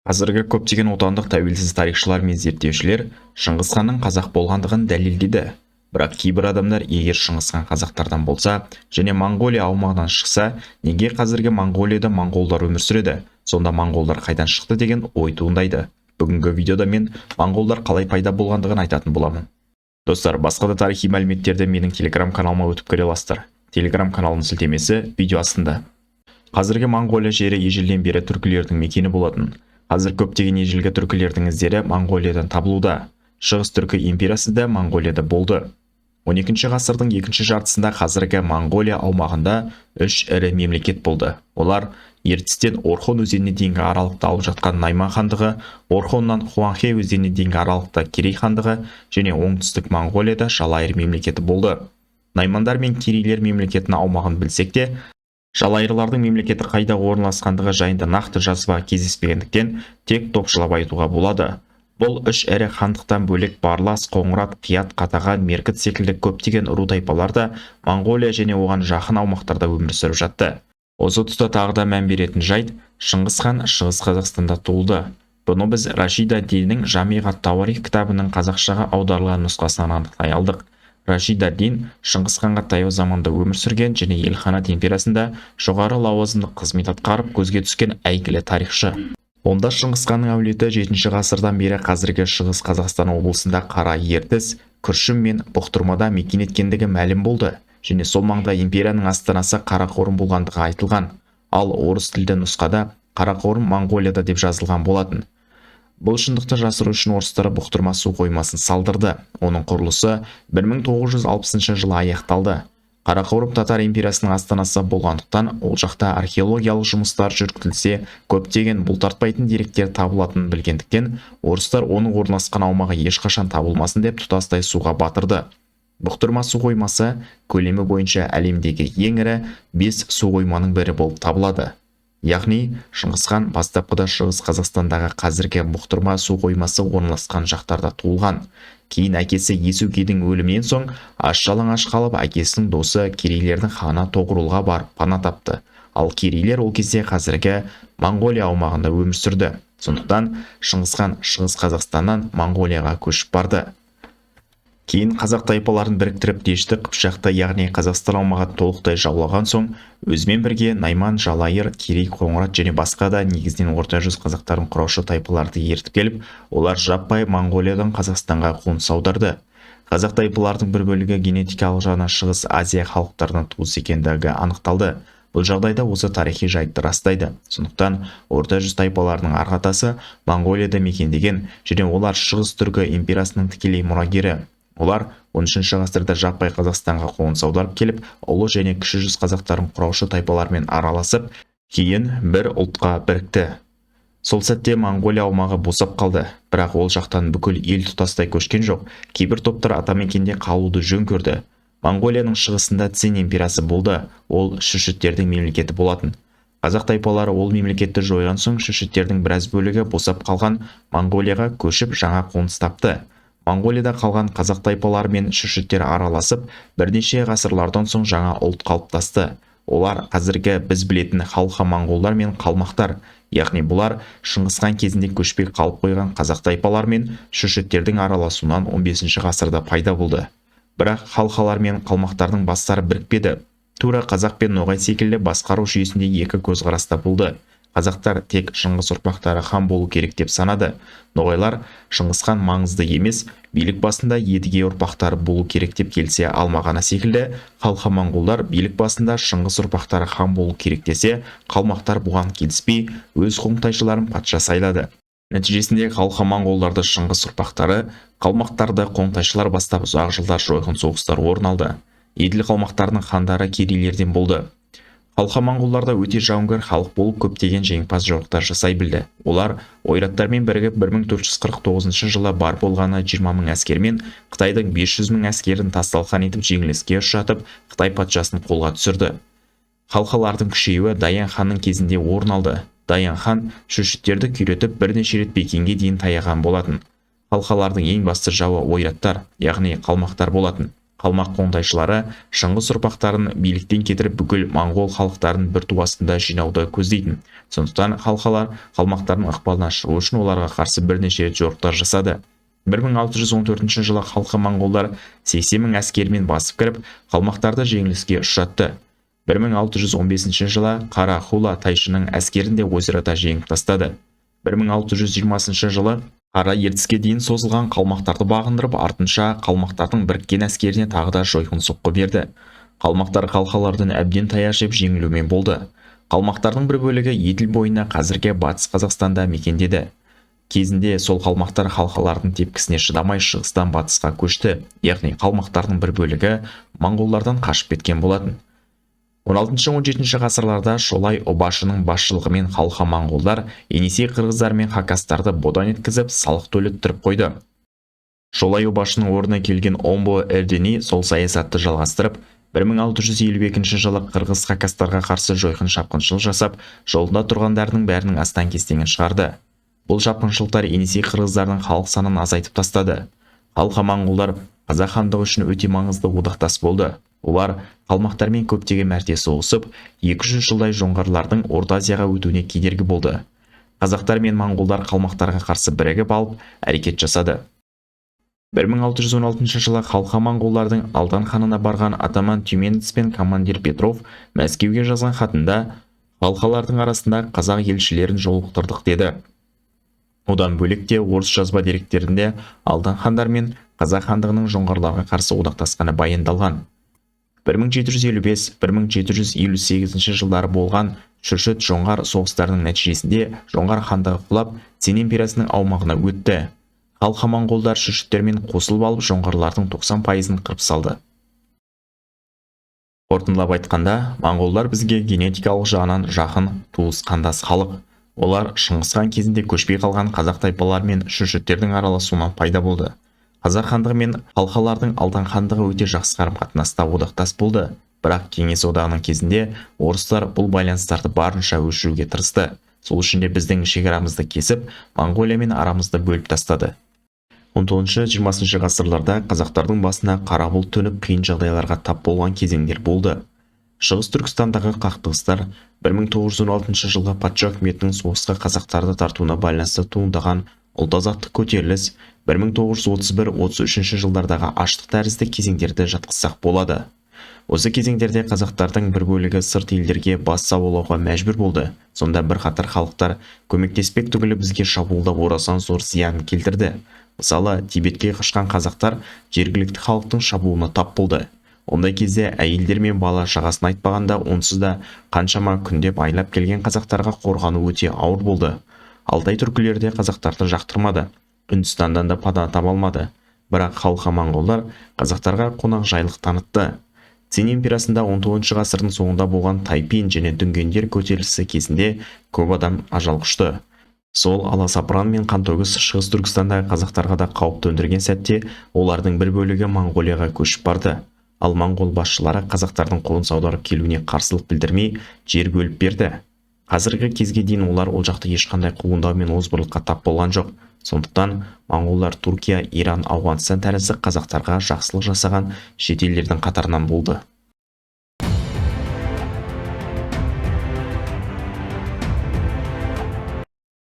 Қазіргі көптеген отандық тәуелсіз тарихшылар мен зерттеушілер Шыңғыс ханның қазақ болғандығын дәлелдеді. Бірақ кейбір адамдар егер Шыңғыс хан қазақтардан болса және Монғолия аумағынан шықса, неге қазіргі Монғолияда монғолдар өмір сүреді? Сонда монғолдар қайдан шықты деген ой туындайды. Бүгінгі видеода мен монғолдар қалай пайда болғандығын айтатын боламын. Достар, басқа да тарихи мәліметтерді менің телеграм-каналыма өтіп көре аласыздар. Телеграм-каналының сілтемесі видео астында. Қазіргі Монғолия жері ежелден бері түркілердің мекені болатын. Қазір көптеген ежелгі түркілердің іздері Монғолиядан табылуда. Шығыс түркі империясы да Монғолияда болды. 12 ғасырдың екінші жартысында қазіргі Монғолия аумағында 3 ірі мемлекет болды. Олар Ертістен Орхон өзеніне дейінгі аралықта алып жатқан Найман хандығы, Орхоннан Хуанхэ өзеніне дейінгі аралықта Керей хандығы және оңтүстік Монғолияда Жалайыр мемлекеті болды. Наймандар мен Керейлер мемлекетінің аумағын білсек те, Жалайырлардың мемлекеті қайда орналасқандығы жайында нақты жазба кездеспегендіктен тек топшылап айтуға болады. Бұл үш ірі хандықтан бөлек Барлас, Қоңырат, Қият, Қатаған, Меркіт секілді көптеген ру тайпалар да Монғолия және оған жақын аумақтарда өмір сүріп жатты. Осы тұста тағы да мән беретін жайт, Шыңғыс хан Шығыс Қазақстанда туылды. Бұны біз Рашид ад-Диннің Жамиғ ат-Тауарих кітабының қазақшаға аударылған нұсқасынан анықтай алдық. Рашид ад-Дин Шыңғыс ханға таяу заманда өмір сүрген және Ел Ханат империясында жоғары лауазымды қызмет атқарып көзге түскен әйгілі тарихшы. Онда Шыңғыс ханның әулеті 7 ғасырдан бері қазіргі Шығыс Қазақстан облысында Қара Ертіс, Күршім мен Бұқтырмада мекен еткендігі мәлім болды және сол маңда империяның астанасы Қарақорым болғандығы айтылған. Ал орыс тілді нұсқада Қарақорым Монғолияда деп жазылған болатын. Бұл шындықты жасыру үшін орыстар Бұқтырма су қоймасын салдырды. Оның құрылысы 1960 жылы аяқталды. Қарақорым татар империясының астанасы болғандықтан ол жақта археологиялық жұмыстар жүргізілсе, көптеген бұлтартпайтын деректер табылатынын білгендіктен, орыстар оның орналасқан аумағы ешқашан табылмасын деп тұтастай суға батырды. Бұқтырма су қоймасы көлемі бойынша әлемдегі ең ірі 5 су қойманың бірі болып табылады. Яғни Шыңғыс хан бастапқыда Шығыс Қазақстандағы қазіргі Бұқтырма су қоймасы орналасқан жақтарда туылған. Кейін әкесі Есукейдің өлімінен соң аш-жалаңаш қалып, әкесінің досы Керейлердің ханы Тоғырұлға барып пана тапты. Ал Керейлер ол кезде қазіргі Монғолия аумағында өмір сүрді. Сондықтан Шыңғыс хан Шығыс Қазақстаннан Монғолияға көшіп барды. Кейін қазақ тайпаларын біріктіріп Дешті Қыпшақты, яғни Қазақстан аумағын толықтай жаулаған соң, өзімен бірге Найман, Жалайыр, Керей, Қоңырат және басқа да негізінен орта жүз қазақтарын құраушы тайпаларды ертіп келіп, олар жаппай Монғолиядан Қазақстанға қоныс аударды. Қазақ тайпалардың бір бөлігі генетикалық жағынан Шығыс Азия халықтарынан туыс екендігі анықталды. Бұл жағдайда осы тарихи жайтты растайды. Сондықтан орта жүз тайпаларының арқатасы Монғолияда мекендеген және олар Шығыс түркі империясының тікелей мұрагері. Олар 13 ғасырда жаппай Қазақстанға қоныс аударып келіп, ұлы және кіші жүз қазақтарын құраушы тайпалармен араласып, кейін бір ұлтқа бірікті. Сол сәтте Монғолия аумағы босап қалды, бірақ ол жақтан бүкіл ел тұтастай көшкен жоқ. Кейбір топтар атамекенде қалуды жөн көрді. Монғолияның шығысында Цин империясы болды, ол шүшіттердің мемлекеті болатын. Қазақ тайпалары ол мемлекетті жойған соң шүшіттердің біраз бөлігі босап қалған Монғолияға көшіп жаңа қоныс тапты. Монғолияда қалған қазақ тайпалары мен шүшіттер араласып, бірнеше ғасырлардан соң жаңа ұлт қалыптасты. Олар қазіргі біз білетін халқы монғолдар мен қалмақтар, яғни бұлар Шыңғыс хан кезінде көшпей қалып қойған қазақ тайпалар мен шүшіттердің араласуынан 15 ғасырда пайда болды. Бірақ халқалар мен қалмақтардың бастары бірікпеді. Тура қазақ пен ноғай секілді басқару жүйесінде екі көзқараста болды. Қазақтар тек Шыңғыс ұрпақтары хан болу керек деп санады. Ноғайлар Шыңғыс хан маңызды емес, билік басында едіге ұрпақтары болу керек деп келсе алмағаны секілді, халқы монғолдар билік басында Шыңғыс ұрпақтары хан болу керек десе, қалмақтар бұған келіспей, өз қоңтайшыларын патша сайлады. Нәтижесінде халқы монғолдарды Шыңғыс ұрпақтары, қалмақтарды қоңтайшылар бастап ұзақ жылдар жойқын соғыстар орын алды. Еділ қалмақтарының хандары керейлерден болды. Халқы монғолдарда өте жауынгер халық болып көптеген жеңімпаз жорықтар жасай білді. Олар ойраттармен бірігіп 1449 жылы бар болғаны 20 000 әскермен Қытайдың 500 000 әскерін тас-талқан етіп жеңіліске ұшыратып, Қытай патшасын қолға түсірді. Халқылардың күшеюі Даян ханның кезінде орын алды. Даян хан шүшіттерді күйретіп бірнеше рет Пекинге дейін таяған болатын. Халқылардың ең басты жауы ойраттар, яғни қалмақтар болатын. Қалмақ қоңтайшылары шыңғыс ұрпақтарын биліктен кетіріп бүкіл моңғол халықтарын бір ту астында жинауды көздейтін. Сондықтан қалқалар қалмақтардың ықпалынан шығу үшін оларға қарсы бірнеше рет жорықтар жасады. 1614 жылы халқы моңғолдар 80 мың әскермен басып кіріп, қалмақтарды жеңіліске ұшыратты. 1615 жылы Қара Хула тайшының әскерін де озерада жеңіп тастады. 1620 жылы Қара ертіске дейін созылған қалмақтарды бағындырып, артынша қалмақтардың біріккен әскеріне тағы да жойқын соққы берді. Қалмақтар қалқалардан әбден таяқ жеп жеңілумен болды. Қалмақтардың бір бөлігі Еділ бойына, қазіргі батыс Қазақстанда мекендеді. Кезінде сол қалмақтар қалқалардың тепкісіне шыдамай шығыстан батысқа көшті, яғни қалмақтардың бір бөлігі моңғолдардан қашып кеткен болатын. 16-17 ғасырларда Шолай Обашының басшылығымен халқа моңғолдар Енисей қырғыздар мен хакастарды бодан еткізіп, салық төлеттіріп қойды. Шолай Обашының орнына келген Омбо Эрдени сол саясатты жалғастырып, 1652 жылы қырғыз хакастарға қарсы жойқын шапқыншылық жасап, жолында тұрғандардың бәрінің астан-кестеңін шығарды. Бұл шапқыншылықтар Енисей қырғыздардың халық санын азайтып тастады. Халқа моңғолдар Қазақ хандығы үшін өте маңызды одақтас болды. Олар қалмақтармен көптеген мәрте соғысып, 200 жылдай жоңғарлардың Орта Азияға өтуіне кедергі болды. Қазақтар мен моңғолдар қалмақтарға қарсы бірігіп алып, әрекет жасады. 1616 жылы халқа моңғолдардың Алдан ханына барған атаман Тюменец пен командир Петров Мәскеуге жазған хатында халқалардың арасында қазақ елшілерін жолықтырдық деді. Одан бөлек те орыс жазба деректерінде Алдан хандар мен Қазақ хандығының жоңғарларға қарсы одақтасқаны баяндалған. 1755-1758 жылдары болған Шүршіт жоңғар соғыстарының нәтижесінде жоңғар хандығы құлап, Цин империясының аумағына өтті. Халқа моңғолдар шүршіттермен қосылып алып, жоңғарлардың 90%-ын қырып салды. Қорытындылап айтқанда, моңғолдар бізге генетикалық жағынан жақын, туыс қандас халық. Олар Шыңғыс хан кезінде көшпей қалған қазақ тайпалар мен шүршіттердің араласуынан пайда болды. Қазақ хандығы мен халқалардың Алдан хандығы өте жақсы қарым-қатынаста одақтас болды. Бірақ Кеңес одағының кезінде орыстар бұл байланыстарды барынша өшіруге тырысты. Сол үшін де біздің шекарамызды кесіп, Моңғолиямен арамызды бөліп тастады. 19-20 ғасырларда қазақтардың басына қара бұлт төніп, қиын жағдайларға тап болған кезеңдер болды. Шығыс Түркістандағы қақтығыстар 1916 жылғы патша үкіметінің соғысқа қазақтарды тартуына байланысты туындаған ұлт-азаттық көтеріліс 1931-33 жылдардағы аштық тәрізді кезеңдерді жатқызсақ болады. Осы кезеңдерде қазақтардың бір бөлігі сырт елдерге бас сауғалауға мәжбүр болды. Сонда бірқатар халықтар көмектеспек түгілі бізге шабуылдап орасан зор зиян келтірді. Мысалы, Тибетке қашқан қазақтар жергілікті халықтың шабуылына тап болды. Ондай кезде әйелдер мен бала шағасын айтпағанда, онсыз да қаншама күндеп айлап келген қазақтарға қорғану өте ауыр болды. Алтай түркілері де қазақтарды жақтырмады. Үндістандан да пана таба алмады. Бірақ халқа моңғолдар қазақтарға қонақжайлық танытты. Цин империясында 19 ғасырдың соңында болған Тайпин және дүнгендер көтерілісі кезінде көп адам ажал құшты. Сол Аласапыран мен Қантөгіс Шығыс Түркістандағы қазақтарға да қауіп төндірген сәтте олардың бір бөлігі Моңғолияға көшіп барды. Ал моңғол басшылары қазақтардың қоныс аударып келуіне қарсылық білдірмей жер бөліп берді. Қазіргі кезге дейін олар ол жақта ешқандай қуғындау мен озбырлыққа тап болған жоқ. Сондықтан моңғолдар Түркия, Иран, Ауғанстан тәрізді қазақтарға жақсылық жасаған шет елдердің қатарынан болды.